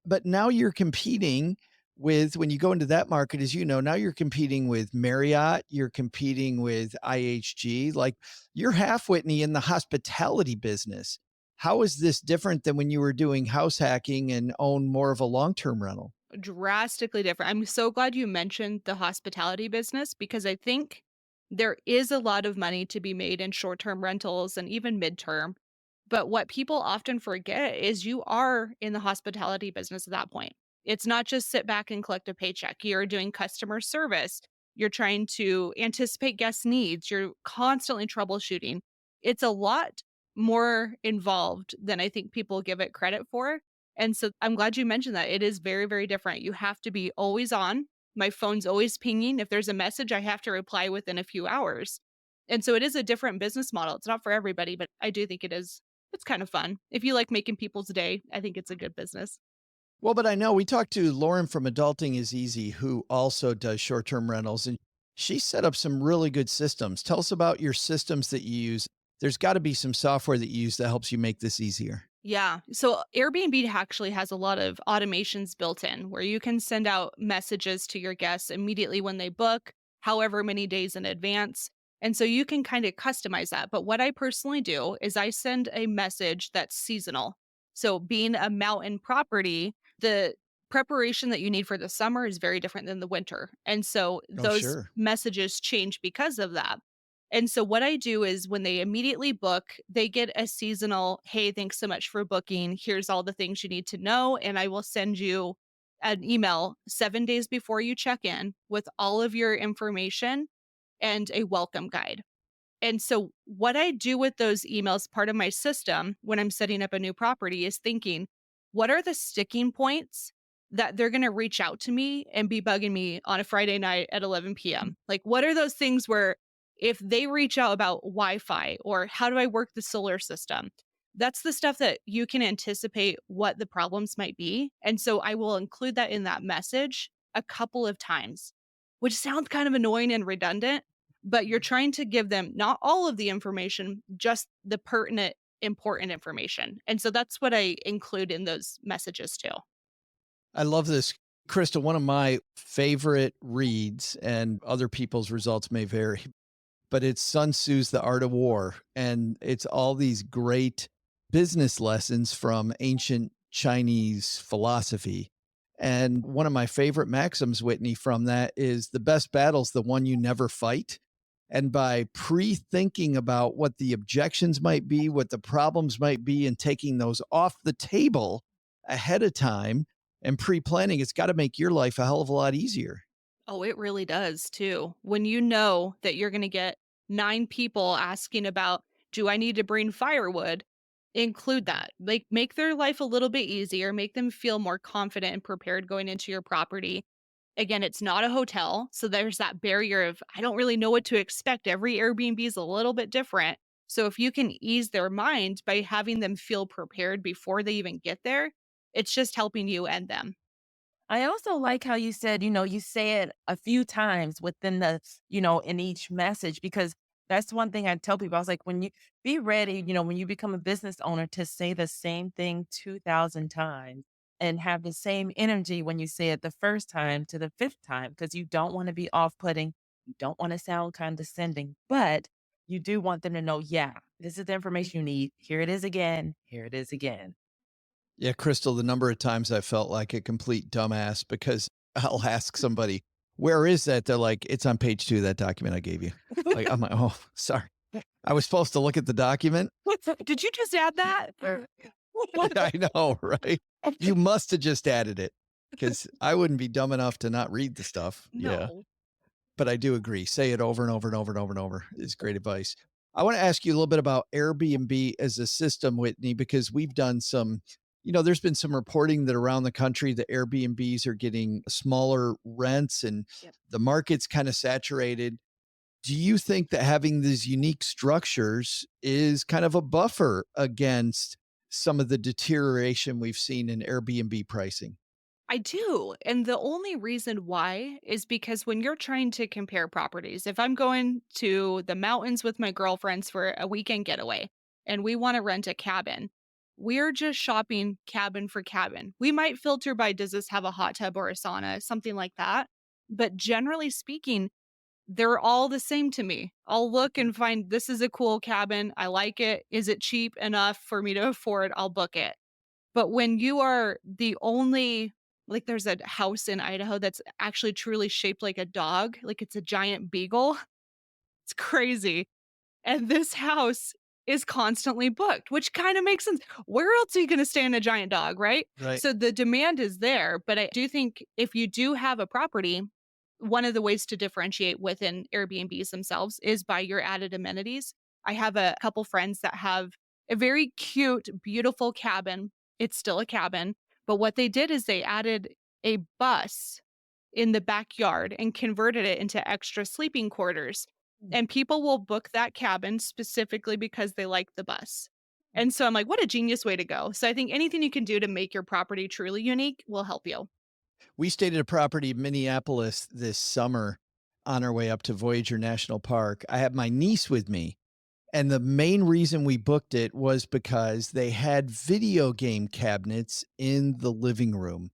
But now you're competing with, when you go into that market, as you know, now you're competing with Marriott, you're competing with IHG, like you're half Whitney in the hospitality business. How is this different than when you were doing house hacking and own more of a long-term rental? Drastically different. I'm so glad you mentioned the hospitality business because I think there is a lot of money to be made in short-term rentals and even midterm. But what people often forget is you are in the hospitality business at that point. It's not just sit back and collect a paycheck. You're doing customer service. You're trying to anticipate guest needs. You're constantly troubleshooting. It's a lot more involved than I think people give it credit for. And so I'm glad you mentioned that. It is very, very different. You have to be always on. My phone's always pinging. If there's a message, I have to reply within a few hours. And so it is a different business model. It's not for everybody, but I do think it is. It's kind of fun. If you like making people's day, I think it's a good business. Well, but I know we talked to Lauren from Adulting is Easy, who also does short-term rentals, and she set up some really good systems. Tell us about your systems that you use. There's got to be some software that you use that helps you make this easier. Yeah. So Airbnb actually has a lot of automations built in where you can send out messages to your guests immediately when they book, however many days in advance. And so you can kind of customize that. But what I personally do is I send a message that's seasonal. So being a mountain property, the preparation that you need for the summer is very different than the winter. And so Oh, those sure. messages change because of that. And so what I do is when they immediately book, they get a seasonal, hey, thanks so much for booking. Here's all the things you need to know. And I will send you an email 7 days before you check in with all of your information and a welcome guide. And so, what I do with those emails, part of my system when I'm setting up a new property is thinking, what are the sticking points that they're going to reach out to me and be bugging me on a Friday night at 11 p.m.? Like, what are those things where if they reach out about Wi Fi or how do I work the solar system? That's the stuff that you can anticipate what the problems might be. And so, I will include that in that message a couple of times, which sounds kind of annoying and redundant, but you're trying to give them not all of the information, just the pertinent, important information. And so that's what I include in those messages too. I love this. Crystal, one of my favorite reads, and other people's results may vary, but it's Sun Tzu's The Art of War. And it's all these great business lessons from ancient Chinese philosophy. And one of my favorite maxims, Whitney, from that is the best battle's the one you never fight. And by pre-thinking about what the objections might be, what the problems might be, and taking those off the table ahead of time and pre-planning, it's got to make your life a hell of a lot easier. Oh, it really does too. When you know that you're going to get 9 people asking about, do I need to bring firewood? Include that. Like make their life a little bit easier, make them feel more confident and prepared going into your property. Again, it's not a hotel. So there's that barrier of, I don't really know what to expect. Every Airbnb is a little bit different. So if you can ease their mind by having them feel prepared before they even get there, it's just helping you and them. I also like how you said, you say it a few times within in each message, because that's one thing I tell people. I was like, when you be ready, when you become a business owner to say the same thing 2,000 times and have the same energy when you say it the first time to the fifth time, because you don't want to be off putting. You don't want to sound condescending, but you do want them to know, yeah, this is the information you need. Here it is again. Here it is again. Yeah, Crystal, the number of times I felt like a complete dumbass because I'll ask somebody, where is that? They're like, it's on page 2 of that document I gave you. Like, I'm like, oh, sorry. I was supposed to look at the document. Did you just add that? I know, right? You must have just added it because I wouldn't be dumb enough to not read the stuff. No. Yeah. But I do agree. Say it over and over and over and over and over is great advice. I want to ask you a little bit about Airbnb as a system, Whitney, because we've done some, there's been some reporting that around the country, the Airbnbs are getting smaller rents and the market's kind of saturated. Do you think that having these unique structures is kind of a buffer against some of the deterioration we've seen in Airbnb pricing? I do. And the only reason why is because when you're trying to compare properties, if I'm going to the mountains with my girlfriends for a weekend getaway and we want to rent a cabin, we're just shopping cabin for cabin. We might filter by, does this have a hot tub or a sauna, something like that. But generally speaking, they're all the same to me. I'll look and find this is a cool cabin. I like it. Is it cheap enough for me to afford? I'll book it. But when you are the only Like there's a house in Idaho that's actually truly shaped like a dog, like it's a giant beagle. It's crazy. And this house is constantly booked, which kind of makes sense. Where else are you going to stay in a giant dog, right? Right. So the demand is there. But I do think if you do have a property, one of the ways to differentiate within Airbnbs themselves is by your added amenities. I have a couple friends that have a very cute, beautiful cabin. It's still a cabin. But what they did is they added a bus in the backyard and converted it into extra sleeping quarters. And people will book that cabin specifically because they like the bus. And so I'm like, what a genius way to go. So I think anything you can do to make your property truly unique will help you. We stayed at a property in Minneapolis this summer on our way up to Voyager National Park. I had my niece with me, and the main reason we booked it was because they had video game cabinets in the living room.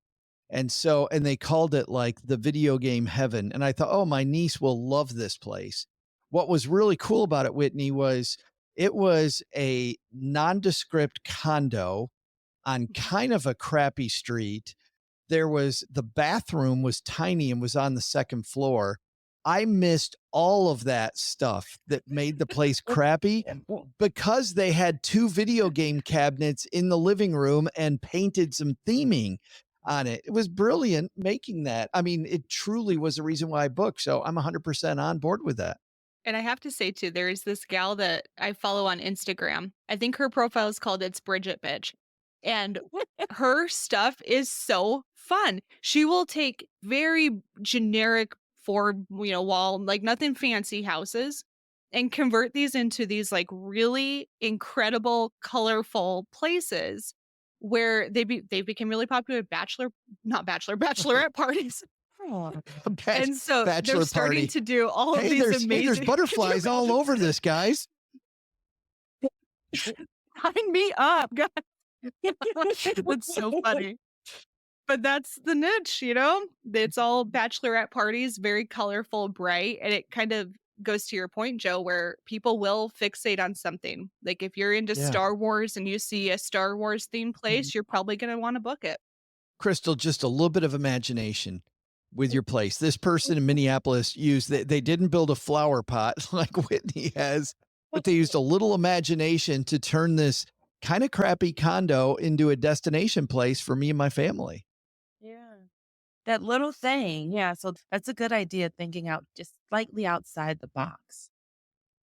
And they called it like the video game heaven. And I thought, oh, my niece will love this place. What was really cool about it, Whitney, was it was a nondescript condo on kind of a crappy street. The bathroom was tiny and was on the second floor. I missed all of that stuff that made the place crappy because they had 2 video game cabinets in the living room and painted some theming on it. It was brilliant making that. I mean, it truly was the reason why I booked. So I'm 100% on board with that. And I have to say, too, there is this gal that I follow on Instagram. I think her profile is called It's Bridget Bitch. And her stuff is so fun. She will take very generic wall, like nothing fancy houses and convert these into these like really incredible, colorful places where they became really popular with bachelorette parties. And so Bachelor they're starting party. to do all of Hey, these there's amazing butterflies all over this, guys. Sign me up, guys. That's so funny. But that's the niche, It's all bachelorette parties, very colorful, bright, and it kind of goes to your point, Joe, where people will fixate on something. Like if you're into Yeah. Star Wars and you see a Star Wars themed place, you're probably going to want to book it. Crystal, just a little bit of imagination with your place. This person in Minneapolis they didn't build a flower pot like Whitney has, but they used a little imagination to turn this kind of crappy condo into a destination place for me and my family. Yeah. That little thing. Yeah. So that's a good idea, thinking out just slightly outside the box.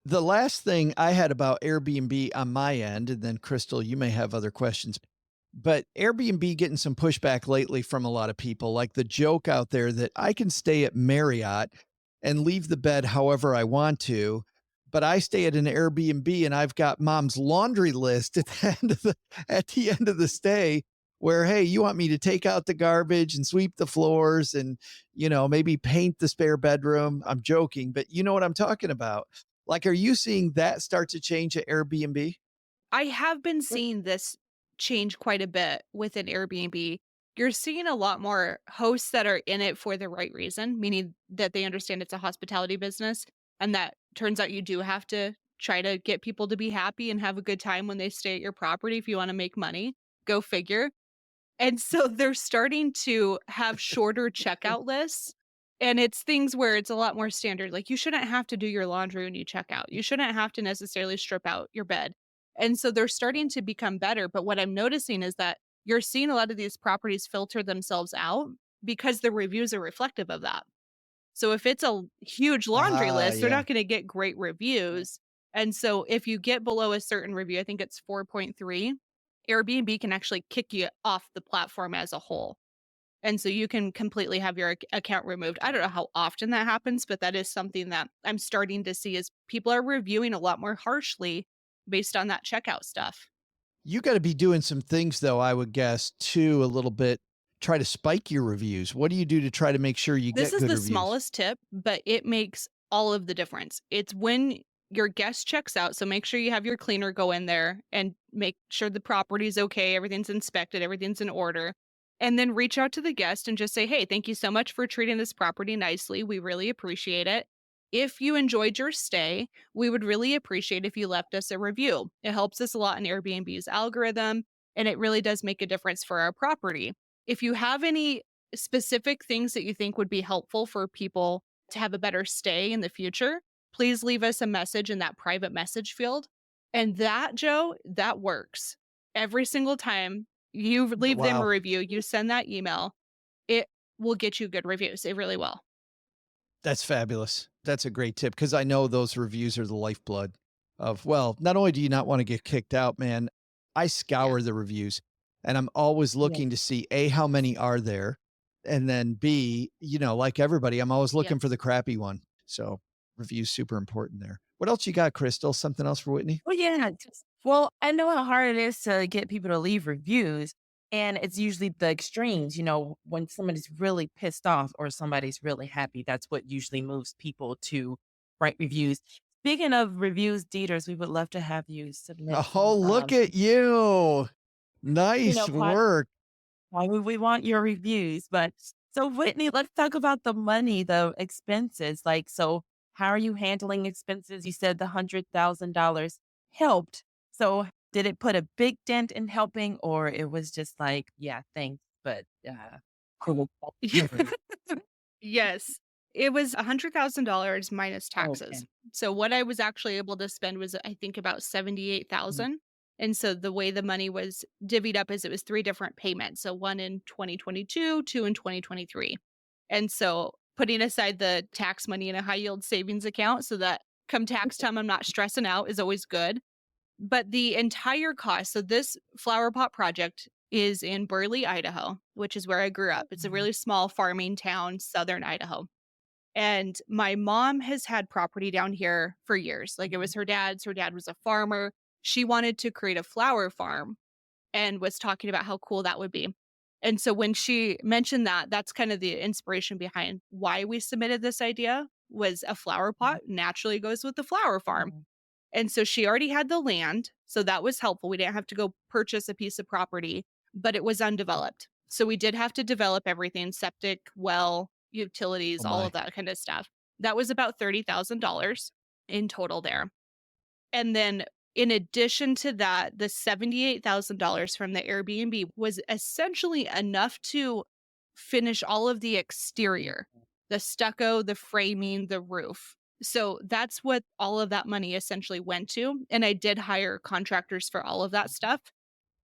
The last thing I had about Airbnb on my end, and then Crystal, you may have other questions, but Airbnb getting some pushback lately from a lot of people, like the joke out there that I can stay at Marriott and leave the bed however I want to, but I stay at an Airbnb and I've got mom's laundry list at the end of the stay where, hey, you want me to take out the garbage and sweep the floors and, maybe paint the spare bedroom. I'm joking, but you know what I'm talking about. Like, are you seeing that start to change at Airbnb? I have been seeing this change quite a bit within Airbnb. You're seeing a lot more hosts that are in it for the right reason, meaning that they understand it's a hospitality business. And that turns out you do have to try to get people to be happy and have a good time when they stay at your property if you want to make money. Go figure. And so they're starting to have shorter checkout lists. And it's things where it's a lot more standard. Like you shouldn't have to do your laundry when you check out. You shouldn't have to necessarily strip out your bed. And so they're starting to become better. But what I'm noticing is that you're seeing a lot of these properties filter themselves out because the reviews are reflective of that. So if it's a huge laundry list, they're not going to get great reviews. And so if you get below a certain review, I think it's 4.3, Airbnb can actually kick you off the platform as a whole. And so you can completely have your account removed. I don't know how often that happens, but that is something that I'm starting to see is people are reviewing a lot more harshly based on that checkout stuff. You got to be doing some things, though, I would guess, too, a little bit. Try to spike your reviews. What do you do to try to make sure you get good reviews? This is the smallest tip, but it makes all of the difference. It's when your guest checks out. So make sure you have your cleaner go in there and make sure the property's okay, everything's inspected, everything's in order. And then reach out to the guest and just say, hey, thank you so much for treating this property nicely. We really appreciate it. If you enjoyed your stay, we would really appreciate if you left us a review. It helps us a lot in Airbnb's algorithm, and it really does make a difference for our property. If you have any specific things that you think would be helpful for people to have a better stay in the future, please leave us a message in that private message field. And that, Joe, that works. Every single time you leave them a Wow. review, you send that email, it will get you good reviews. It really will. That's fabulous. That's a great tip because I know those reviews are the lifeblood of, well, not only do you not want to get kicked out, man, I scour the reviews and I'm always looking to see A, how many are there? And then B, like everybody, I'm always looking for the crappy one. So reviews super important there. What else you got, Crystal? Something else for Whitney? Well, yeah. Well, I know how hard it is to get people to leave reviews. And it's usually the extremes, when somebody's really pissed off or somebody's really happy. That's what usually moves people to write reviews. Speaking of reviews, Dieters, we would love to have you submit. Oh, look at you. Nice work. We want your reviews. But so, Whitney, let's talk about the money, the expenses. So how are you handling expenses? You said the $100,000 helped. So did it put a big dent in helping, or it was just like, yeah, thanks, but cool. Yes. It was $100,000 minus taxes. Okay. So what I was actually able to spend was, I think, about 78,000. And so the way the money was divvied up is it was 3 different payments. So one in 2022, 2 in 2023. And so putting aside the tax money in a high yield savings account so that come tax time I'm not stressing out is always good. But the entire cost, so this flower pot project is in Burley, Idaho, which is where I grew up. It's a really small farming town, southern Idaho. And my mom has had property down here for years. Like it was her dad's. Her dad was a farmer. She wanted to create a flower farm and was talking about how cool that would be. And so when she mentioned that, that's kind of the inspiration behind why we submitted this idea was a flower pot naturally goes with the flower farm. And so she already had the land. So that was helpful. We didn't have to go purchase a piece of property, but it was undeveloped. So we did have to develop everything, septic, well, utilities, all of that kind of stuff. That was about $30,000 in total there. And then in addition to that, the $78,000 from the Airbnb was essentially enough to finish all of the exterior, the stucco, the framing, the roof. So that's what all of that money essentially went to. And I did hire contractors for all of that stuff.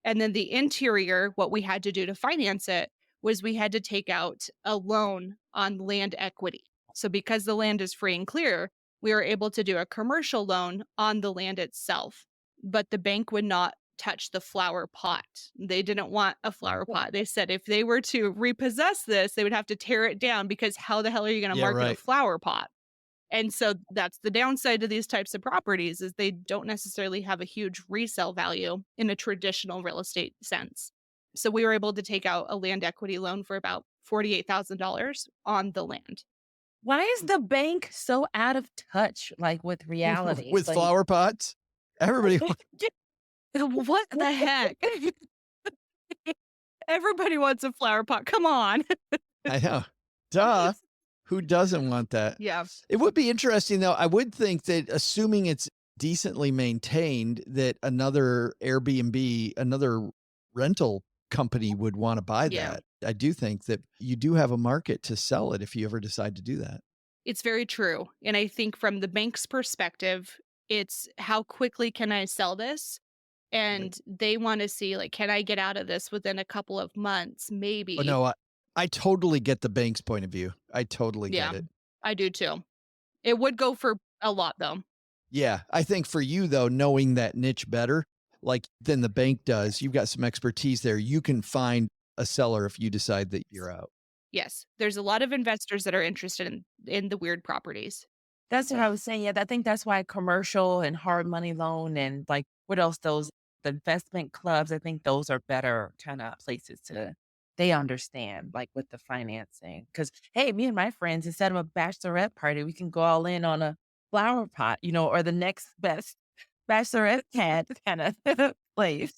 And then the interior, what we had to do to finance it was we had to take out a loan on land equity. So because the land is free and clear, we were able to do a commercial loan on the land itself. But the bank would not touch the flower pot. They didn't want a flower pot. They said if they were to repossess this, they would have to tear it down because how the hell are you going to market a flower pot? And so that's the downside to these types of properties is they don't necessarily have a huge resale value in a traditional real estate sense. So we were able to take out a land equity loan for about $48,000 on the land. Why is the bank so out of touch, with reality? With flower pots? Everybody. What the heck? Everybody wants a flower pot. Come on. I know. Duh. Who doesn't want that? Yeah. It would be interesting, though. I would think that assuming it's decently maintained, that another Airbnb, another rental company would want to buy that. I do think that you do have a market to sell it if you ever decide to do that. It's very true. And I think from the bank's perspective, it's how quickly can I sell this? And they want to see, can I get out of this within a couple of months, maybe? Oh, no, I totally get the bank's point of view. I totally get it. I do too. It would go for a lot though. Yeah. I think for you though, knowing that niche better, than the bank does, you've got some expertise there. You can find a seller if you decide that you're out. Yes. There's a lot of investors that are interested in the weird properties. That's what I was saying. Yeah, I think that's why commercial and hard money loan and what else, the investment clubs, I think those are better kind of places they understand with the financing. Because, hey, me and my friends, instead of a bachelorette party, we can go all in on a flower pot, or the next best bachelorette pad kind of place.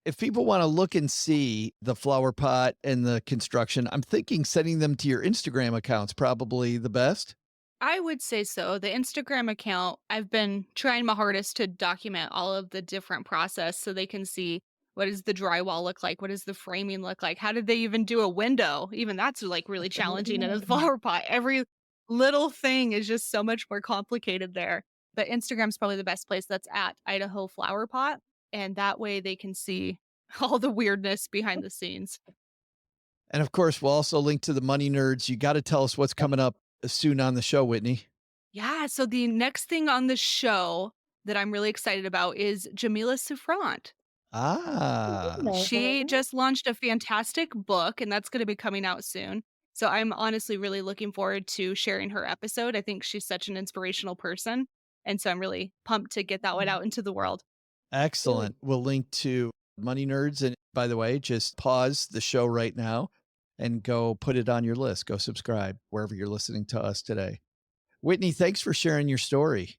If people want to look and see the flower pot and the construction, I'm thinking sending them to your Instagram account's probably the best. I would say so. The Instagram account, I've been trying my hardest to document all of the different process so they can see What does the drywall look like? What does the framing look like? How did they even do a window? Even that's like really challenging in a flower pot. Every little thing is just so much more complicated there. But Instagram's probably the best place. That's at Idaho Flower Pot. And that way they can see all the weirdness behind the scenes. And of course, we'll also link to the Money Nerds. You got to tell us what's coming up soon on the show, Whitney. Yeah. So the next thing on the show that I'm really excited about is Jamila Souffrant. Ah, She just launched a fantastic book, and that's going to be coming out soon. So I'm honestly really looking forward to sharing her episode. I think she's such an inspirational person. And so I'm really pumped to get that one out into the world. excellent. We'll link to Money Nerds. And by the way, just pause the show right now and go put it on your list. Go subscribe wherever you're listening to us today. Whitney, thanks for sharing your story.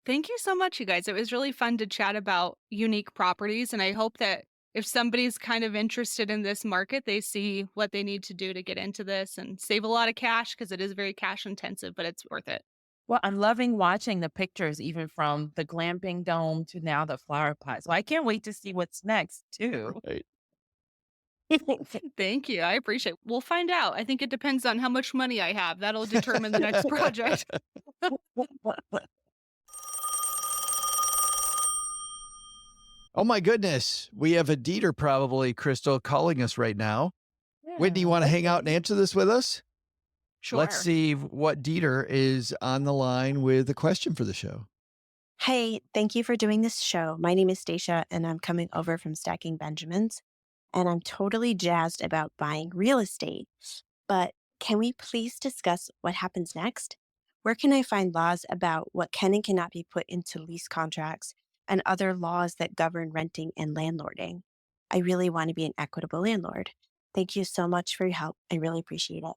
Thank you so much, you guys. It was really fun to chat about unique properties. And I hope that if somebody's kind of interested in this market, they see what they need to do to get into this and save a lot of cash because it is very cash intensive, but it's worth it. Well, I'm loving watching the pictures, even from the glamping dome to now the flower pot. So I can't wait to see what's next, too. Right. Thank you. I appreciate it. We'll find out. I think it depends on how much money I have. That'll determine the next project. Oh my goodness. We have a Dieter probably, Crystal, calling us right now. Whitney, you want to hang out and answer this with us? Sure. Let's see what Dieter is on the line with a question for the show. Hey, thank you for doing this show. My name is Stacia, and I'm coming over from Stacking Benjamins, and I'm totally jazzed about buying real estate. But can we please discuss what happens next? Where can I find laws about what can and cannot be put into lease contracts and other laws that govern renting and landlording? I really want to be an equitable landlord. Thank you so much for your help. I really appreciate it.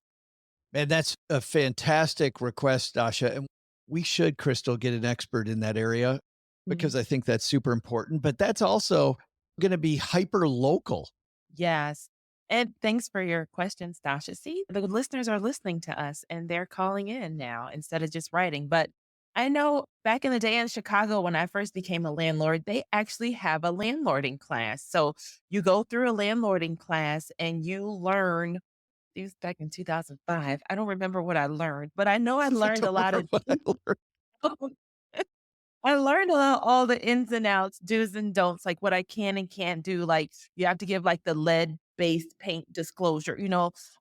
And that's a fantastic request, Dasha. And we should, Crystal, get an expert in that area because I think that's super important. But that's also going to be hyper local. Yes. And thanks for your questions, Dasha. See, the listeners are listening to us and they're calling in now instead of just writing. But I know back in the day in Chicago, when I first became a landlord, they actually have a landlording class. So you go through a landlording class and you learn. It was back in 2005. I don't remember what I learned, but I know I learned a lot of. I learned all the ins and outs, do's and don'ts, like what I can and can't do. Like you have to give like the lead-based paint disclosure,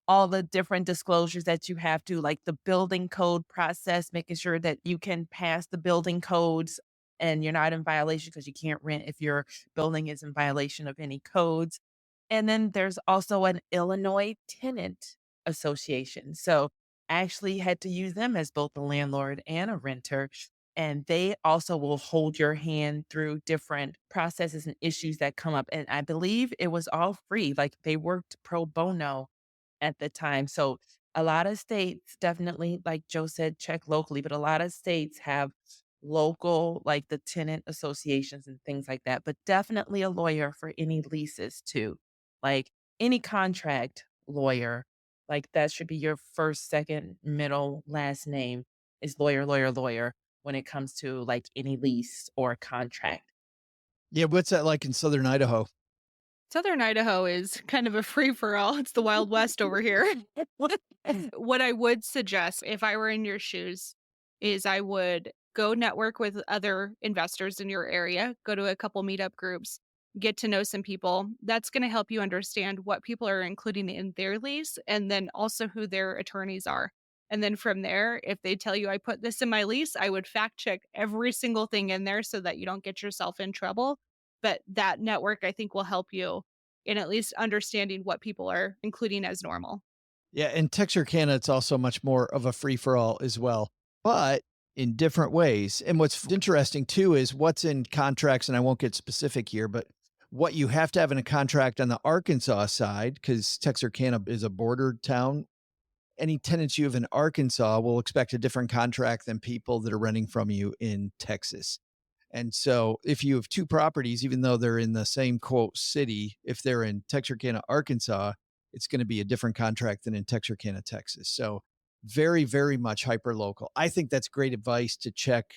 all the different disclosures that you have to, like the building code process, making sure that you can pass the building codes and you're not in violation because you can't rent if your building is in violation of any codes. And then there's also an Illinois Tenant Association. So I actually had to use them as both a landlord and a renter. And they also will hold your hand through different processes and issues that come up. And I believe it was all free. Like they worked pro bono at the time. So a lot of states definitely, like Joe said, check locally, but a lot of states have local, like the tenant associations and things like that. But definitely a lawyer for any leases too. Like any contract lawyer, like that should be your first, second, middle, last name is lawyer, lawyer, lawyer when it comes to like any lease or contract. Yeah. What's that like in Southern Idaho? Southern Idaho is kind of a free for all. It's the Wild West over here. What I would suggest if I were in your shoes is I would go network with other investors in your area, go to a couple meetup groups, get to know some people. That's going to help you understand what people are including in their lease and then also who their attorneys are. And then from there, if they tell you I put this in my lease, I would fact check every single thing in there so that you don't get yourself in trouble. But that network, I think, will help you in at least understanding what people are including as normal. Yeah. In Texarkana, it's also much more of a free for all as well, but in different ways. And what's interesting too is what's in contracts, and I won't get specific here, but what you have to have in a contract on the Arkansas side, because Texarkana is a border town. Any tenants you have in Arkansas will expect a different contract than people that are renting from you in Texas. And so if you have two properties, even though they're in the same quote city, if they're in Texarkana, Arkansas, it's going to be a different contract than in Texarkana, Texas. So very, very much hyper local. I think that's great advice to check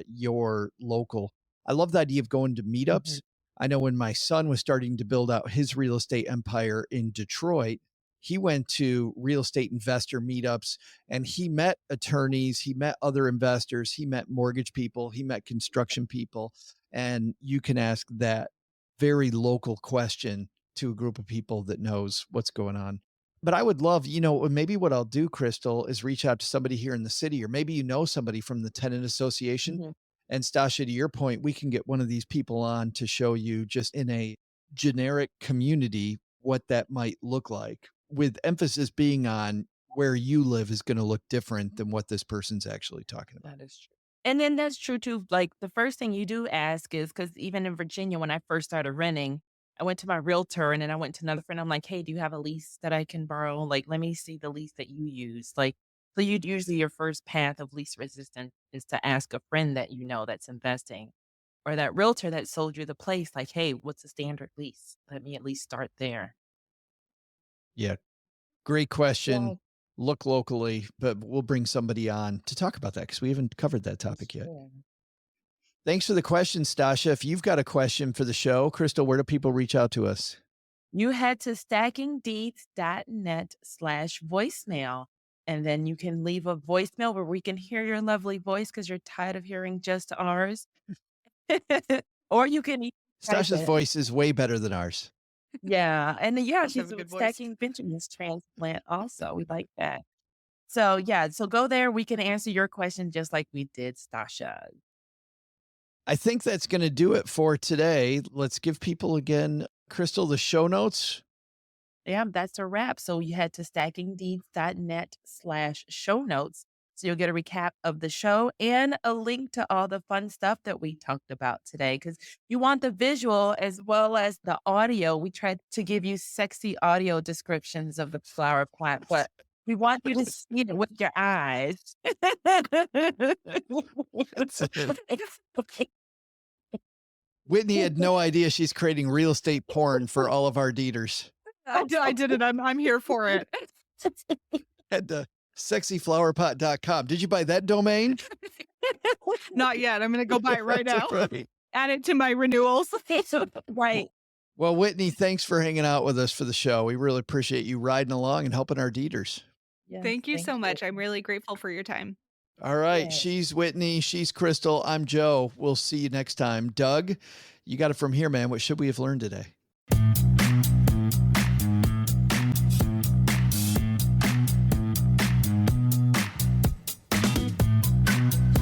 your local. I love the idea of going to meetups. I know when my son was starting to build out his real estate empire in Detroit, he went to real estate investor meetups and he met attorneys, he met other investors, he met mortgage people, he met construction people. And you can ask that very local question to a group of people that knows what's going on. But I would love, maybe what I'll do, Crystal, is reach out to somebody here in the city, or maybe somebody from the tenant association. Mhm. And Stasha, to your point, we can get one of these people on to show you just in a generic community what that might look like, with emphasis being on where you live is going to look different than what this person's actually talking about. That is true. And then that's true too. Like the first thing you do ask is because even in Virginia, when I first started renting, I went to my realtor and then I went to another friend. I'm like, hey, do you have a lease that I can borrow? Like, let me see the lease that you use. Like, so you'd usually your first path of least resistance is to ask a friend that you know that's investing or that realtor that sold you the place. Like, hey, what's the standard lease? Let me at least start there. Yeah. Great question. Yeah. Look locally, but we'll bring somebody on to talk about that because we haven't covered that topic yet. Sure. Thanks for the question, Stasha. If you've got a question for the show, Crystal, where do people reach out to us? You head to stackingdeeds.net/voicemail, and then you can leave a voicemail where we can hear your lovely voice because you're tired of hearing just ours. Or you can type Stasha's it. voice is way better than ours. Yeah. And then, yeah, Does have she's a good voice. stacking Benjamin's transplant also. We like that. So, yeah. So go there. We can answer your question just like we did Stasha. I think that's going to do it for today. Let's give people again, Crystal, the show notes. Yeah, that's a wrap. So you head to stackingdeeds.net/show notes. So you'll get a recap of the show and a link to all the fun stuff that we talked about today. Because you want the visual as well as the audio. We tried to give you sexy audio descriptions of the flower plant, but we want you to see it with your eyes. Whitney had no idea she's creating real estate porn for all of our deeders. I did it. I'm here for it. Head to sexyflowerpot.com. Did you buy that domain? Not yet. I'm going to go buy it right now. That's right. Add it to my renewals. Right. Well, Whitney, thanks for hanging out with us for the show. We really appreciate you riding along and helping our deeders. Yes, Thank you so much. I'm really grateful for your time. All right. Yeah. She's Whitney. She's Crystal. I'm Joe. We'll see you next time. Doug, you got it from here, man. What should we have learned today?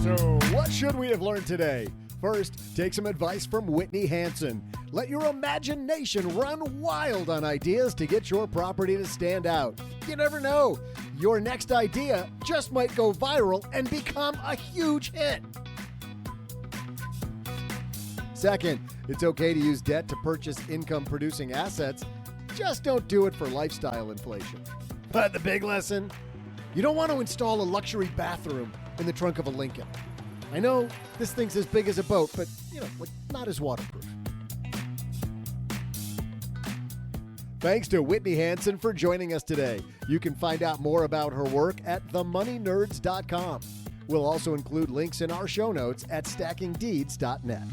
So, what should we have learned today? First, take some advice from Whitney Hansen. Let your imagination run wild on ideas to get your property to stand out. You never know. Your next idea just might go viral and become a huge hit. Second, it's okay to use debt to purchase income-producing assets. Just don't do it for lifestyle inflation. But the big lesson? You don't want to install a luxury bathroom in the trunk of a Lincoln. I know this thing's as big as a boat, but, not as waterproof. Thanks to Whitney Hansen for joining us today. You can find out more about her work at themoneynerds.com. We'll also include links in our show notes at stackingdeeds.net.